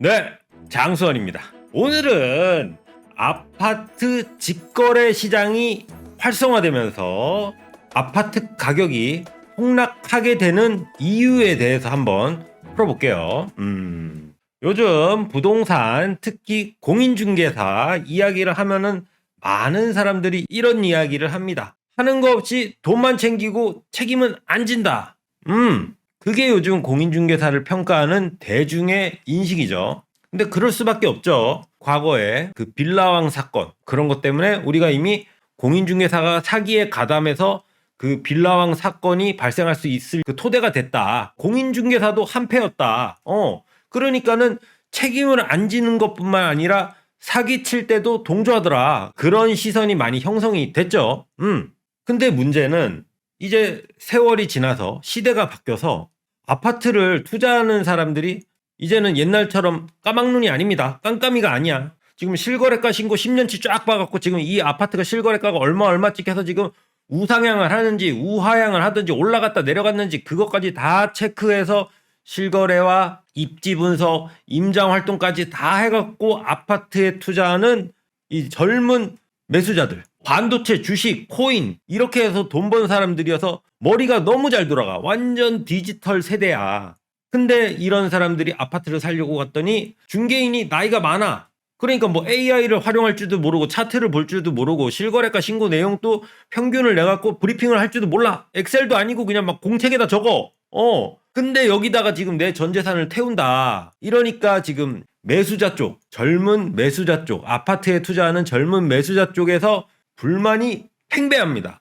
네, 장수원입니다. 오늘은 아파트 직거래 시장이 활성화되면서 아파트 가격이 폭락하게 되는 이유에 대해서 한번 풀어볼게요. 요즘 부동산, 특히 공인중개사 이야기를 하면은 많은 사람들이 이런 이야기를 합니다. 하는 거 없이 돈만 챙기고 책임은 안 진다. 그게 요즘 공인중개사를 평가하는 대중의 인식이죠. 근데 그럴 수밖에 없죠. 과거에 그 빌라왕 사건 그런 것 때문에 우리가 이미 공인중개사가 사기에 가담해서 그 빌라왕 사건이 발생할 수 있을 그 토대가 됐다. 공인중개사도 한패였다. 그러니까는 책임을 안 지는 것뿐만 아니라 사기칠 때도 동조하더라. 그런 시선이 많이 형성이 됐죠. 근데 문제는 이제 세월이 지나서 시대가 바뀌어서 아파트를 투자하는 사람들이 이제는 옛날처럼 까막눈이 아닙니다. 깜깜이가 아니야. 지금 실거래가 신고 10년치 쫙 봐갖고 지금 이 아파트가 실거래가가 얼마씩 해서 지금 우상향을 하는지 우하향을 하든지 올라갔다 내려갔는지 그것까지 다 체크해서 실거래와 입지 분석, 임장 활동까지 다 해갖고 아파트에 투자하는 이 젊은 매수자들, 반도체, 주식, 코인 이렇게 해서 돈 번 사람들이어서 머리가 너무 잘 돌아가. 완전 디지털 세대야. 근데 이런 사람들이 아파트를 사려고 갔더니 중개인이 나이가 많아. 그러니까 뭐 AI를 활용할 줄도 모르고 차트를 볼 줄도 모르고 실거래가 신고 내용도 평균을 내갖고 브리핑을 할 줄도 몰라. 엑셀도 아니고 그냥 막 공책에다 적어. 근데 여기다가 지금 내 전 재산을 태운다. 이러니까 지금 매수자 쪽, 젊은 매수자 쪽, 아파트에 투자하는 젊은 매수자 쪽에서 불만이 팽배합니다.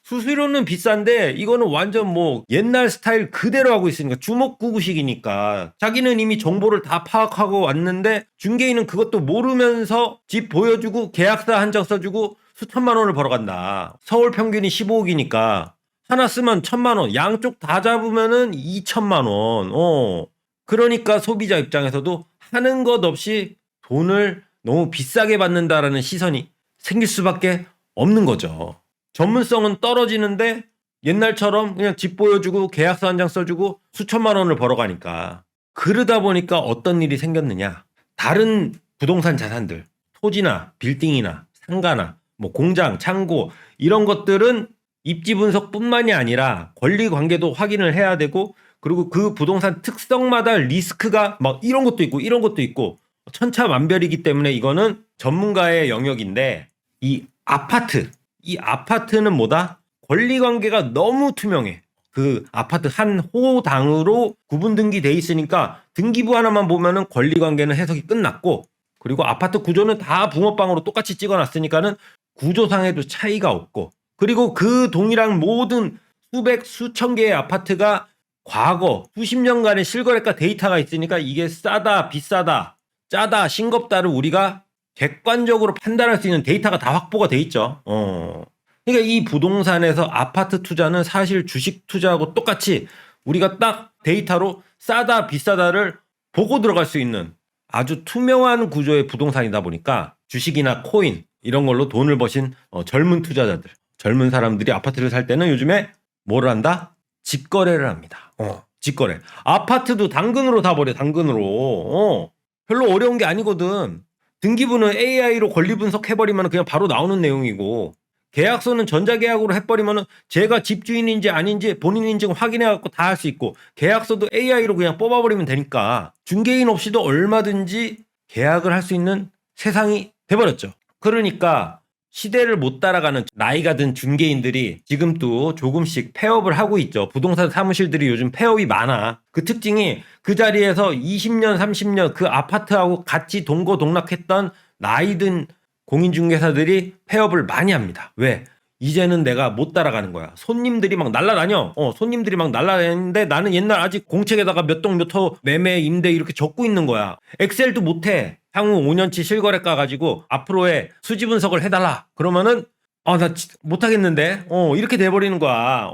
수수료는 비싼데 이거는 완전 뭐 옛날 스타일 그대로 하고 있으니까 주먹구구식이니까 자기는 이미 정보를 다 파악하고 왔는데 중개인은 그것도 모르면서 집 보여주고 계약서 한 장 써주고 수천만 원을 벌어간다. 서울 평균이 15억이니까 하나 쓰면 1,000만 원, 양쪽 다 잡으면은 2천만 원. 그러니까 소비자 입장에서도 하는 것 없이 돈을 너무 비싸게 받는다라는 시선이 생길 수밖에 없는 거죠. 전문성은 떨어지는데 옛날처럼 그냥 집 보여주고 계약서 한 장 써주고 수천만 원을 벌어가니까. 그러다 보니까 어떤 일이 생겼느냐. 다른 부동산 자산들, 토지나 빌딩이나 상가나 뭐 공장, 창고 이런 것들은 입지 분석뿐만이 아니라 권리 관계도 확인을 해야 되고 그리고 그 부동산 특성마다 리스크가 막 이런 것도 있고 이런 것도 있고 천차만별이기 때문에 이거는 전문가의 영역인데 이 아파트는 뭐다? 권리 관계가 너무 투명해. 그 아파트 한 호당으로 구분 등기돼 있으니까 등기부 하나만 보면은 권리 관계는 해석이 끝났고 그리고 아파트 구조는 다 붕어빵으로 똑같이 찍어놨으니까는 구조상에도 차이가 없고 그리고 그 동일한 모든 수백 수천 개의 아파트가 과거 수십 년간의 실거래가 데이터가 있으니까 이게 싸다 비싸다 짜다 싱겁다를 우리가 객관적으로 판단할 수 있는 데이터가 다 확보가 돼 있죠. 그러니까 이 부동산에서 아파트 투자는 사실 주식 투자하고 똑같이 우리가 딱 데이터로 싸다 비싸다를 보고 들어갈 수 있는 아주 투명한 구조의 부동산이다 보니까 주식이나 코인 이런 걸로 돈을 버신 젊은 투자자들, 젊은 사람들이 아파트를 살 때는 요즘에 뭐를 한다? 직거래를 합니다. 직거래. 아파트도 당근으로 다 버려, 당근으로. 별로 어려운 게 아니거든. 등기부는 AI로 권리 분석해버리면 그냥 바로 나오는 내용이고 계약서는 전자계약으로 해버리면 제가 집주인인지 아닌지 본인 인증 확인해갖고 다 할 수 있고 계약서도 AI로 그냥 뽑아버리면 되니까 중개인 없이도 얼마든지 계약을 할 수 있는 세상이 돼버렸죠. 그러니까 시대를 못 따라가는 나이가 든 중개인들이 지금 또 조금씩 폐업을 하고 있죠. 부동산 사무실들이 요즘 폐업이 많아. 그 특징이 그 자리에서 20년, 30년 그 아파트하고 같이 동거동락했던 나이 든 공인중개사들이 폐업을 많이 합니다. 왜? 이제는 내가 못 따라가는 거야. 손님들이 막 날라다녀. 손님들이 막 날라다니는데 나는 옛날 아직 공책에다가 몇 동 몇 호 매매 임대 이렇게 적고 있는 거야. 엑셀도 못해. 향후 5년치 실거래가 가지고 앞으로의 수지 분석을 해달라. 그러면은 나 못하겠는데 이렇게 돼버리는 거야.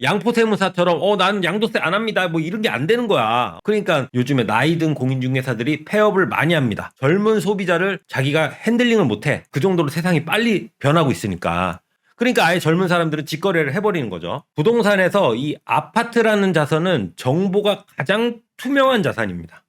양포세무사처럼 나는 양도세 안 합니다. 뭐 이런 게 안 되는 거야. 그러니까 요즘에 나이 든 공인중개사들이 폐업을 많이 합니다. 젊은 소비자를 자기가 핸들링을 못해. 그 정도로 세상이 빨리 변하고 있으니까. 그러니까 아예 젊은 사람들은 직거래를 해버리는 거죠. 부동산에서 이 아파트라는 자산은 정보가 가장 투명한 자산입니다.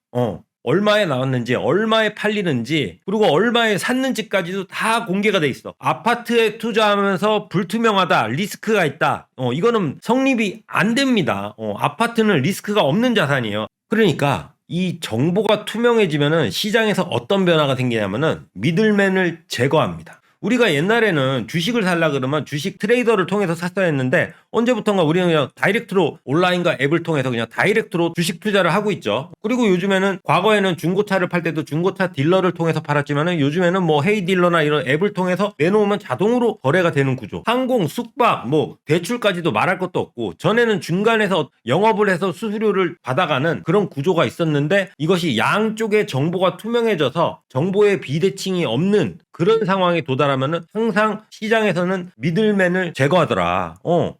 얼마에 나왔는지, 얼마에 팔리는지, 그리고 얼마에 샀는지까지도 다 공개가 돼 있어. 아파트에 투자하면서 불투명하다, 리스크가 있다. 이거는 성립이 안 됩니다. 아파트는 리스크가 없는 자산이에요. 그러니까 이 정보가 투명해지면은 시장에서 어떤 변화가 생기냐면은 미들맨을 제거합니다. 우리가 옛날에는 주식을 살라 그러면 주식 트레이더를 통해서 샀어야 했는데 언제부턴가 우리는 그냥 다이렉트로 온라인과 앱을 통해서 그냥 다이렉트로 주식 투자를 하고 있죠. 그리고 요즘에는 과거에는 중고차를 팔 때도 중고차 딜러를 통해서 팔았지만은 요즘에는 뭐 헤이딜러나 이런 앱을 통해서 내놓으면 자동으로 거래가 되는 구조. 항공, 숙박, 뭐 대출까지도 말할 것도 없고 전에는 중간에서 영업을 해서 수수료를 받아가는 그런 구조가 있었는데 이것이 양쪽의 정보가 투명해져서 정보의 비대칭이 없는 그런 상황에 도달하면은 항상 시장에서는 미들맨을 제거하더라.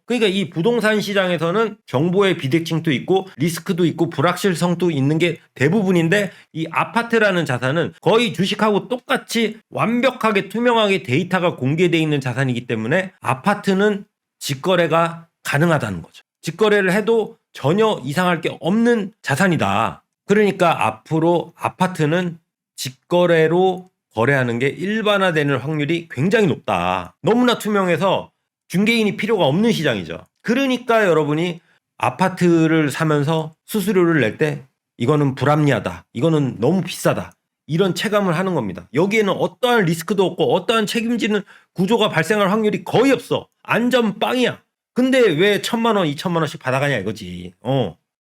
그러니까 이 부동산 시장에서는 정보의 비대칭도 있고 리스크도 있고 불확실성도 있는 게 대부분인데 이 아파트라는 자산은 거의 주식하고 똑같이 완벽하게 투명하게 데이터가 공개되어 있는 자산이기 때문에 아파트는 직거래가 가능하다는 거죠. 직거래를 해도 전혀 이상할 게 없는 자산이다. 그러니까 앞으로 아파트는 직거래로 거래하는 게 일반화되는 확률이 굉장히 높다. 너무나 투명해서 중개인이 필요가 없는 시장이죠. 그러니까 여러분이 아파트를 사면서 수수료를 낼 때 이거는 불합리하다. 이거는 너무 비싸다. 이런 체감을 하는 겁니다. 여기에는 어떠한 리스크도 없고 어떠한 책임지는 구조가 발생할 확률이 거의 없어. 안전 빵이야. 근데 왜 1,000만 원, 2,000만 원씩 받아가냐 이거지.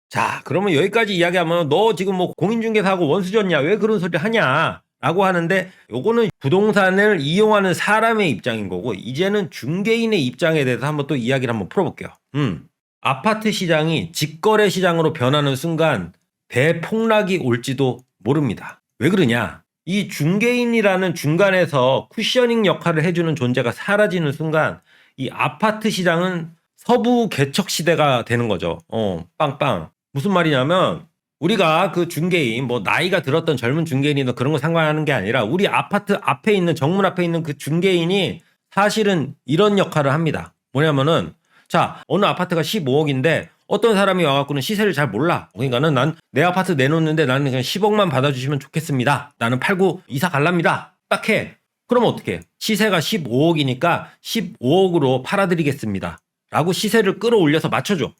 자, 그러면 여기까지 이야기하면 너 지금 뭐 공인중개사하고 원수졌냐? 왜 그런 소리 하냐? 라고 하는데 요거는 부동산을 이용하는 사람의 입장인 거고 이제는 중개인의 입장에 대해서 한번 또 이야기를 한번 풀어볼게요. 아파트 시장이 직거래 시장으로 변하는 순간 대폭락이 올지도 모릅니다. 왜 그러냐? 이 중개인이라는 중간에서 쿠셔닝 역할을 해주는 존재가 사라지는 순간 이 아파트 시장은 서부 개척 시대가 되는 거죠. 빵빵. 무슨 말이냐면 우리가 그 중개인, 뭐 나이가 들었던 젊은 중개인이나 그런 거 상관하는 게 아니라 우리 아파트 앞에 있는 정문 앞에 있는 그 중개인이 사실은 이런 역할을 합니다. 뭐냐면은 자, 어느 아파트가 15억인데 어떤 사람이 와갖고는 시세를 잘 몰라. 그러니까는 난 내 아파트 내놓는데 나는 그냥 10억만 받아주시면 좋겠습니다. 나는 팔고 이사 갈랍니다. 딱 해. 그럼 어떻게? 시세가 15억이니까 15억으로 팔아드리겠습니다. 라고 시세를 끌어올려서 맞춰줘.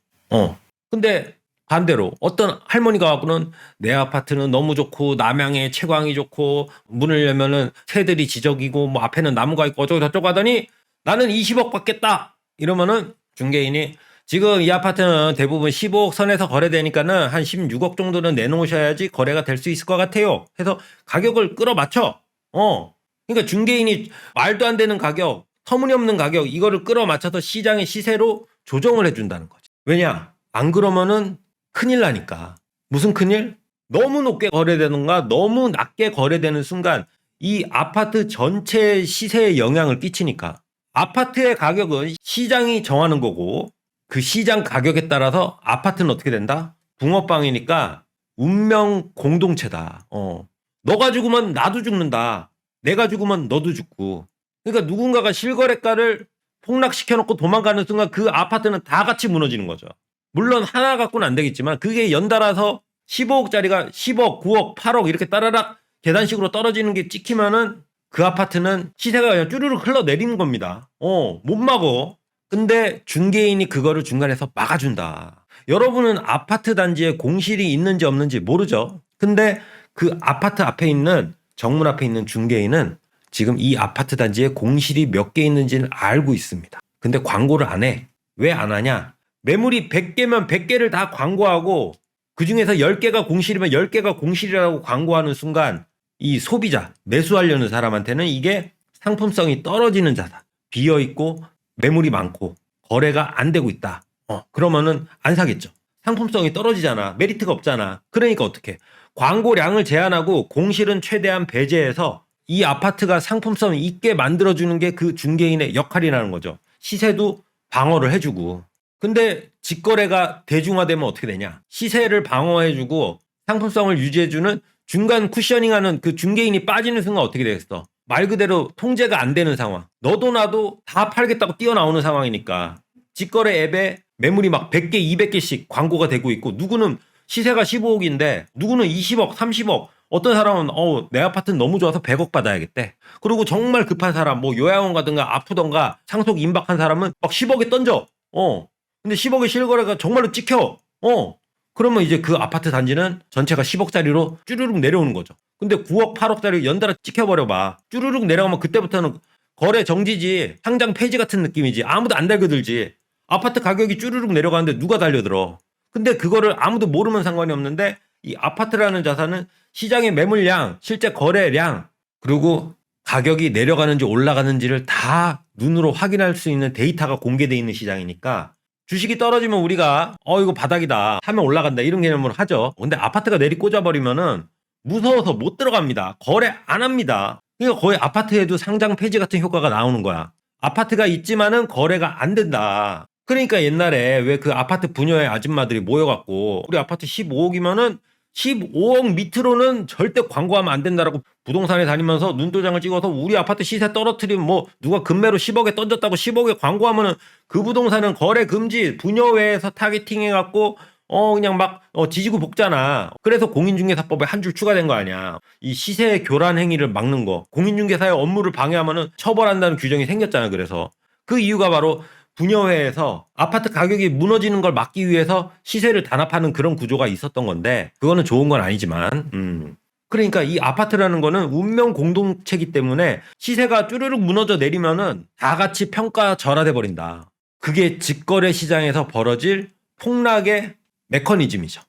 근데 반대로 어떤 할머니가 갖고는 내 아파트는 너무 좋고 남향에 채광이 좋고 문을 열면은 새들이 지저귀고 뭐 앞에는 나무가 있고 어쩌고 저쩌고 하더니 나는 20억 받겠다 이러면은 중개인이 지금 이 아파트는 대부분 15억 선에서 거래되니까는 한 16억 정도는 내놓으셔야지 거래가 될 수 있을 것 같아요 해서 가격을 끌어맞춰. 그러니까 중개인이 말도 안 되는 가격, 터무니없는 가격 이거를 끌어맞춰서 시장의 시세로 조정을 해준다는 거지. 왜냐? 안 그러면은 큰일 나니까. 무슨 큰일? 너무 높게 거래되는가 너무 낮게 거래되는 순간 이 아파트 전체 시세에 영향을 끼치니까 아파트의 가격은 시장이 정하는 거고 그 시장 가격에 따라서 아파트는 어떻게 된다? 붕어빵이니까 운명 공동체다. 너가 죽으면 나도 죽는다. 내가 죽으면 너도 죽고. 그러니까 누군가가 실거래가를 폭락시켜놓고 도망가는 순간 그 아파트는 다 같이 무너지는 거죠. 물론 하나 갖고는 안 되겠지만 그게 연달아서 15억짜리가 10억, 9억, 8억 이렇게 따라락 계단식으로 떨어지는 게 찍히면은 그 아파트는 시세가 그냥 쭈르륵 흘러내리는 겁니다. 못 막어. 근데 중개인이 그거를 중간에서 막아준다. 여러분은 아파트 단지에 공실이 있는지 없는지 모르죠. 근데 그 아파트 앞에 있는 정문 앞에 있는 중개인은 지금 이 아파트 단지에 공실이 몇 개 있는지는 알고 있습니다. 근데 광고를 안 해. 왜 안 하냐? 매물이 100개면 100개를 다 광고하고 그중에서 10개가 공실이면 10개가 공실이라고 광고하는 순간 이 소비자, 매수하려는 사람한테는 이게 상품성이 떨어지는 자산, 비어있고 매물이 많고 거래가 안 되고 있다. 그러면은 안 사겠죠. 상품성이 떨어지잖아. 메리트가 없잖아. 그러니까 어떻게? 광고량을 제한하고 공실은 최대한 배제해서 이 아파트가 상품성 있게 만들어주는 게 그 중개인의 역할이라는 거죠. 시세도 방어를 해주고. 근데 직거래가 대중화되면 어떻게 되냐? 시세를 방어해주고 상품성을 유지해주는 중간 쿠셔닝하는 그 중개인이 빠지는 순간 어떻게 되겠어? 말 그대로 통제가 안 되는 상황. 너도 나도 다 팔겠다고 뛰어나오는 상황이니까 직거래 앱에 매물이 막 100개, 200개씩 광고가 되고 있고 누구는 시세가 15억인데 누구는 20억, 30억 어떤 사람은 내 아파트는 너무 좋아서 100억 받아야겠대. 그리고 정말 급한 사람, 뭐 요양원 가든가 아프던가 상속 임박한 사람은 막 10억에 던져. 근데 10억의 실거래가 정말로 찍혀. 그러면 이제 그 아파트 단지는 전체가 10억짜리로 쭈르륵 내려오는 거죠. 근데 9억, 8억짜리 연달아 찍혀버려봐. 쭈르륵 내려가면 그때부터는 거래 정지지, 상장 폐지 같은 느낌이지. 아무도 안 달겨들지. 아파트 가격이 쭈르륵 내려가는데 누가 달려들어. 근데 그거를 아무도 모르면 상관이 없는데 이 아파트라는 자산은 시장의 매물량, 실제 거래량, 그리고 가격이 내려가는지 올라가는지를 다 눈으로 확인할 수 있는 데이터가 공개되어 있는 시장이니까 주식이 떨어지면 우리가 이거 바닥이다 하면 올라간다 이런 개념으로 하죠. 근데 아파트가 내리 꽂아버리면은 무서워서 못 들어갑니다. 거래 안 합니다. 그러니까 거의 아파트에도 상장 폐지 같은 효과가 나오는 거야. 아파트가 있지만은 거래가 안 된다. 그러니까 옛날에 왜 그 아파트 부녀의 아줌마들이 모여갖고 우리 아파트 15억이면은 15억 밑으로는 절대 광고하면 안 된다라고 부동산에 다니면서 눈도장을 찍어서 우리 아파트 시세 떨어뜨리면 뭐 누가 금매로 10억에 던졌다고 10억에 광고하면은 그 부동산은 거래 금지 부녀회에서 타겟팅해갖고 그냥 막 지지고 볶잖아. 그래서 공인중개사법에 한 줄 추가된 거 아니야. 이 시세 교란 행위를 막는 거. 공인중개사의 업무를 방해하면은 처벌한다는 규정이 생겼잖아. 그래서 그 이유가 바로 부녀회에서 아파트 가격이 무너지는 걸 막기 위해서 시세를 단합하는 그런 구조가 있었던 건데 그거는 좋은 건 아니지만 그러니까 이 아파트라는 거는 운명 공동체이기 때문에 시세가 쭈르륵 무너져 내리면은 다 같이 평가절하돼 버린다. 그게 직거래 시장에서 벌어질 폭락의 메커니즘이죠.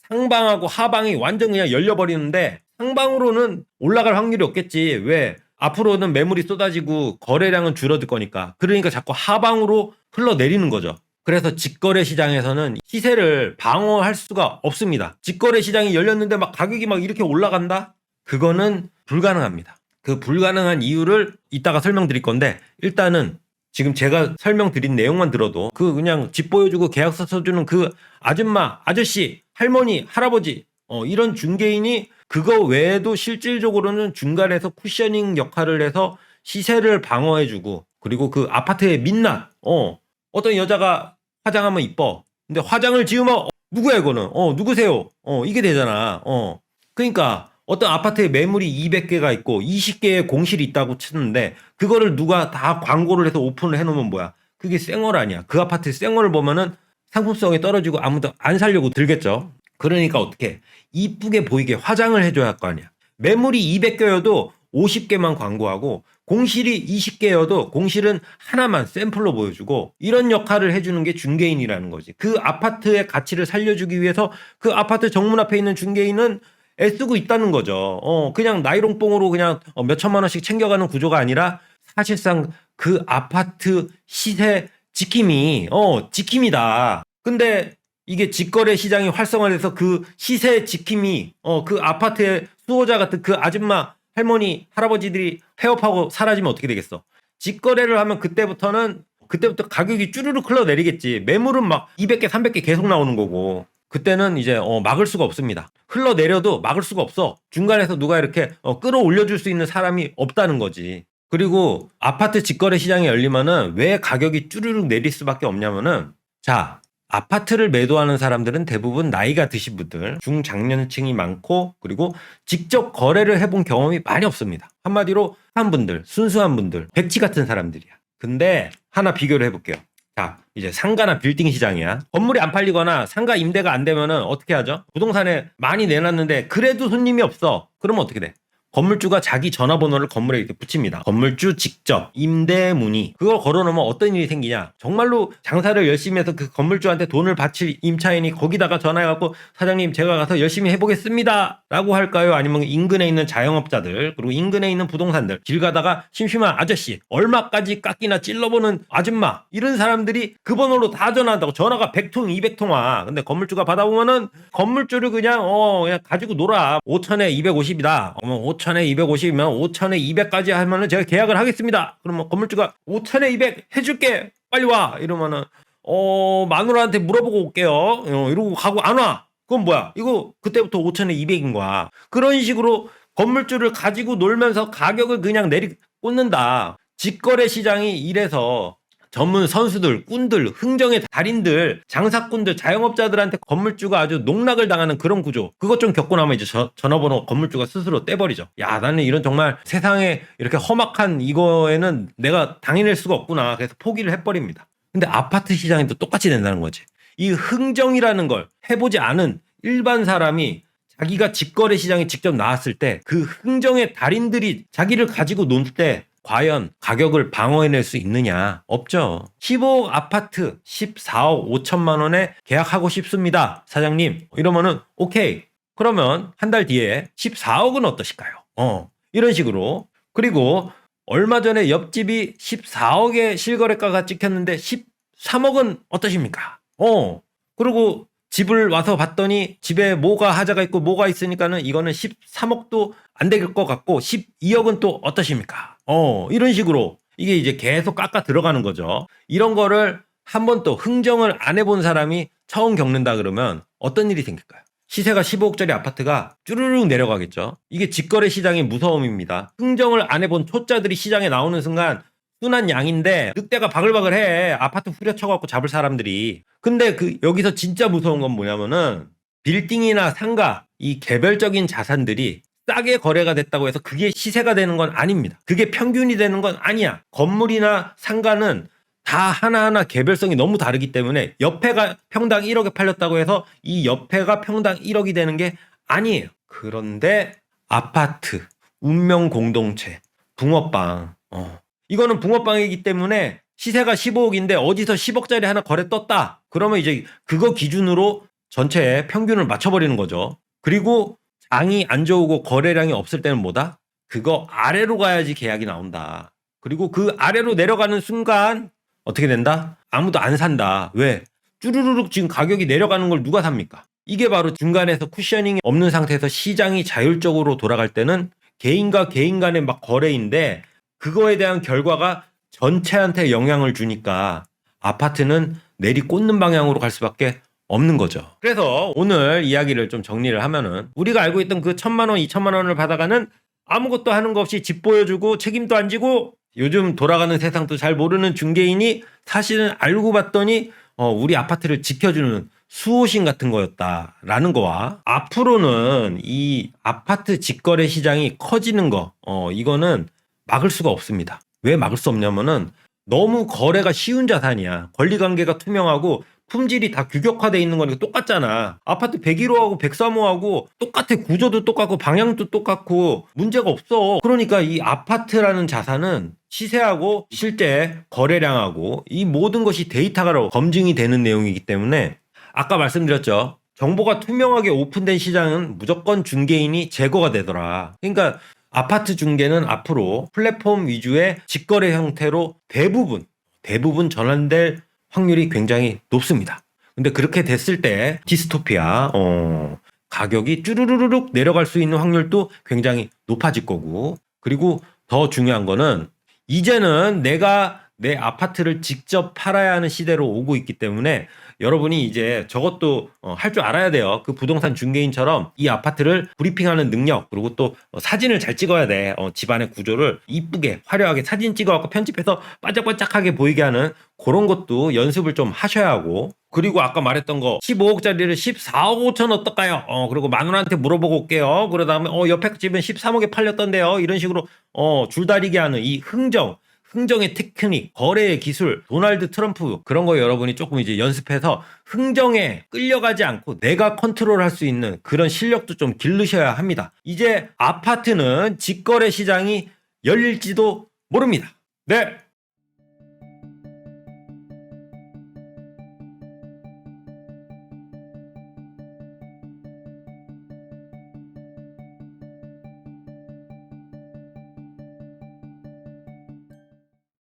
상방하고 하방이 완전 그냥 열려버리는데 상방으로는 올라갈 확률이 없겠지. 왜? 앞으로는 매물이 쏟아지고 거래량은 줄어들 거니까. 그러니까 자꾸 하방으로 흘러내리는 거죠. 그래서 직거래 시장에서는 시세를 방어할 수가 없습니다. 직거래 시장이 열렸는데 막 가격이 막 이렇게 올라간다? 그거는 불가능합니다. 그 불가능한 이유를 이따가 설명드릴 건데 일단은 지금 제가 설명드린 내용만 들어도 그 그냥 집 보여주고 계약서 써주는 그 아줌마, 아저씨, 할머니, 할아버지 이런 중개인이 그거 외에도 실질적으로는 중간에서 쿠셔닝 역할을 해서 시세를 방어해주고 그리고 그 아파트의 민낯 어떤 여자가 화장하면 이뻐. 근데 화장을 지으면 누구야 이거는 누구세요? 이게 되잖아. 그러니까 어떤 아파트에 매물이 200개가 있고 20개의 공실이 있다고 치는데 그거를 누가 다 광고를 해서 오픈을 해놓으면 뭐야? 그게 쌩얼 아니야. 그 아파트 쌩얼을 보면은 상품성이 떨어지고 아무도 안 살려고 들겠죠. 그러니까 어떻게 이쁘게 보이게 화장을 해줘야 할 거 아니야. 매물이 200개여도 50개만 광고하고 공실이 20개여도 공실은 하나만 샘플로 보여주고 이런 역할을 해주는 게 중개인이라는 거지. 그 아파트의 가치를 살려주기 위해서 그 아파트 정문 앞에 있는 중개인은 애쓰고 있다는 거죠. 그냥 나이롱뽕으로 그냥 몇 천만 원씩 챙겨가는 구조가 아니라 사실상 그 아파트 시세 지킴이다. 근데 이게 직거래 시장이 활성화돼서 그 시세 지킴이 그 아파트의 수호자 같은 그 아줌마, 할머니, 할아버지들이 폐업하고 사라지면 어떻게 되겠어? 직거래를 하면 그때부터 가격이 쭈르륵 흘러내리겠지. 매물은 막 200개, 300개 계속 나오는 거고. 그때는 이제 막을 수가 없습니다. 흘러내려도 막을 수가 없어. 중간에서 누가 이렇게 끌어올려줄 수 있는 사람이 없다는 거지. 그리고 아파트 직거래 시장이 열리면은 왜 가격이 쭈르륵 내릴 수밖에 없냐면은 자, 아파트를 매도하는 사람들은 대부분 나이가 드신 분들, 중장년층이 많고 그리고 직접 거래를 해본 경험이 많이 없습니다. 한마디로 한 분들, 순수한 분들, 백치 같은 사람들이야. 근데 하나 비교를 해볼게요. 자, 이제 상가나 빌딩 시장이야. 건물이 안 팔리거나 상가 임대가 안 되면은 어떻게 하죠? 부동산에 많이 내놨는데 그래도 손님이 없어. 그러면 어떻게 돼? 건물주가 자기 전화번호를 건물에 이렇게 붙입니다. 건물주 직접 임대 문의 그걸 걸어놓으면 어떤 일이 생기냐. 정말로 장사를 열심히 해서 그 건물주한테 돈을 바칠 임차인이 거기다가 전화해갖고 사장님 제가 가서 열심히 해보겠습니다 라고 할까요? 아니면 인근에 있는 자영업자들 그리고 인근에 있는 부동산들 길 가다가 심심한 아저씨 얼마까지 깎이나 찔러보는 아줌마 이런 사람들이 그 번호로 다 전화한다고. 전화가 100통 200통 와. 근데 건물주가 받아보면은 건물주를 그냥 가지고 놀아. 5천에 250이다 5천에 250이면 5천에 200까지 하면은 제가 계약을 하겠습니다. 그러면 건물주가 5천에 200 해줄게 빨리 와 이러면은 마누라한테 물어보고 올게요 이러고 가고 안 와. 그건 뭐야? 이거 그때부터 5천에 200인 거야. 그런 식으로 건물주를 가지고 놀면서 가격을 그냥 꽂는다. 직거래 시장이 이래서 전문 선수들, 꾼들, 흥정의 달인들, 장사꾼들, 자영업자들한테 건물주가 아주 농락을 당하는 그런 구조. 그것 좀 겪고 나면 이제 전화번호 건물주가 스스로 떼버리죠. 야, 나는 이런 정말 세상에 이렇게 험악한 이거에는 내가 당해낼 수가 없구나. 그래서 포기를 해버립니다. 근데 아파트 시장에도 똑같이 된다는 거지. 이 흥정이라는 걸 해보지 않은 일반 사람이 자기가 직거래 시장에 직접 나왔을 때 그 흥정의 달인들이 자기를 가지고 논 때 과연 가격을 방어해낼 수 있느냐? 없죠. 15억 아파트 14억 5천만 원에 계약하고 싶습니다. 사장님. 이러면은 오케이. 그러면 한 달 뒤에 14억은 어떠실까요? 이런 식으로. 그리고 얼마 전에 옆집이 14억의 실거래가가 찍혔는데 13억은 어떠십니까? 그리고 집을 와서 봤더니 집에 뭐가 하자가 있고 뭐가 있으니까는 이거는 13억도 안 될 것 같고 12억은 또 어떠십니까? 이런 식으로 이게 이제 계속 깎아 들어가는 거죠. 이런 거를 한 번 또 흥정을 안 해본 사람이 처음 겪는다 그러면 어떤 일이 생길까요? 시세가 15억짜리 아파트가 쭈르륵 내려가겠죠. 이게 직거래 시장의 무서움입니다. 흥정을 안 해본 초짜들이 시장에 나오는 순간 순한 양인데 늑대가 바글바글해. 아파트 후려쳐갖고 잡을 사람들이. 근데 여기서 진짜 무서운 건 뭐냐면은 빌딩이나 상가 이 개별적인 자산들이 싸게 거래가 됐다고 해서 그게 시세가 되는 건 아닙니다. 그게 평균이 되는 건 아니야. 건물이나 상가는 다 하나하나 개별성이 너무 다르기 때문에 옆에가 평당 1억에 팔렸다고 해서 이 옆에가 평당 1억이 되는 게 아니에요. 그런데 아파트, 운명 공동체, 붕어빵 이거는 붕어빵이기 때문에 시세가 15억인데 어디서 10억짜리 하나 거래 떴다. 그러면 이제 그거 기준으로 전체 평균을 맞춰버리는 거죠. 그리고 장이 안 좋고 거래량이 없을 때는 뭐다? 그거 아래로 가야지 계약이 나온다. 그리고 그 아래로 내려가는 순간 어떻게 된다? 아무도 안 산다. 왜? 쭈루루룩 지금 가격이 내려가는 걸 누가 삽니까? 이게 바로 중간에서 쿠셔닝이 없는 상태에서 시장이 자율적으로 돌아갈 때는 개인과 개인 간의 막 거래인데 그거에 대한 결과가 전체한테 영향을 주니까 아파트는 내리꽂는 방향으로 갈 수밖에 없는 거죠. 그래서 오늘 이야기를 좀 정리를 하면은 우리가 알고 있던 그 1,000만 원, 2,000만 원을 받아가는 아무것도 하는 거 없이 집 보여주고 책임도 안 지고 요즘 돌아가는 세상도 잘 모르는 중개인이 사실은 알고 봤더니 우리 아파트를 지켜주는 수호신 같은 거였다라는 거와 앞으로는 이 아파트 직거래 시장이 커지는 거 이거는 막을 수가 없습니다. 왜 막을 수 없냐면은 너무 거래가 쉬운 자산이야. 권리관계가 투명하고 품질이 다 규격화돼 있는 거니까 똑같잖아. 아파트 101호하고 103호하고 똑같아. 구조도 똑같고 방향도 똑같고 문제가 없어. 그러니까 이 아파트라는 자산은 시세하고 실제 거래량하고 이 모든 것이 데이터가 검증이 되는 내용이기 때문에 아까 말씀드렸죠. 정보가 투명하게 오픈된 시장은 무조건 중개인이 제거가 되더라. 그러니까 아파트 중개는 앞으로 플랫폼 위주의 직거래 형태로 대부분 전환될 확률이 굉장히 높습니다. 근데 그렇게 됐을 때 디스토피아 가격이 쭈르르륵 내려갈 수 있는 확률도 굉장히 높아질 거고 그리고 더 중요한 거는 이제는 내가 내 아파트를 직접 팔아야 하는 시대로 오고 있기 때문에 여러분이 이제 저것도 할 줄 알아야 돼요. 그 부동산 중개인처럼 이 아파트를 브리핑하는 능력 그리고 또 사진을 잘 찍어야 돼. 집안의 구조를 이쁘게 화려하게 사진 찍어갖고 편집해서 반짝반짝하게 보이게 하는 그런 것도 연습을 좀 하셔야 하고 그리고 아까 말했던 거 15억짜리를 14억 5천 어떨까요? 그리고 만원한테 물어보고 올게요. 그 다음에 옆에 집은 13억에 팔렸던데요. 이런 식으로 줄다리기 하는 이 흥정의 테크닉, 거래의 기술, 도널드 트럼프 그런 거 여러분이 조금 이제 연습해서 흥정에 끌려가지 않고 내가 컨트롤할 수 있는 그런 실력도 좀 기르셔야 합니다. 이제 아파트는 직거래 시장이 열릴지도 모릅니다. 네,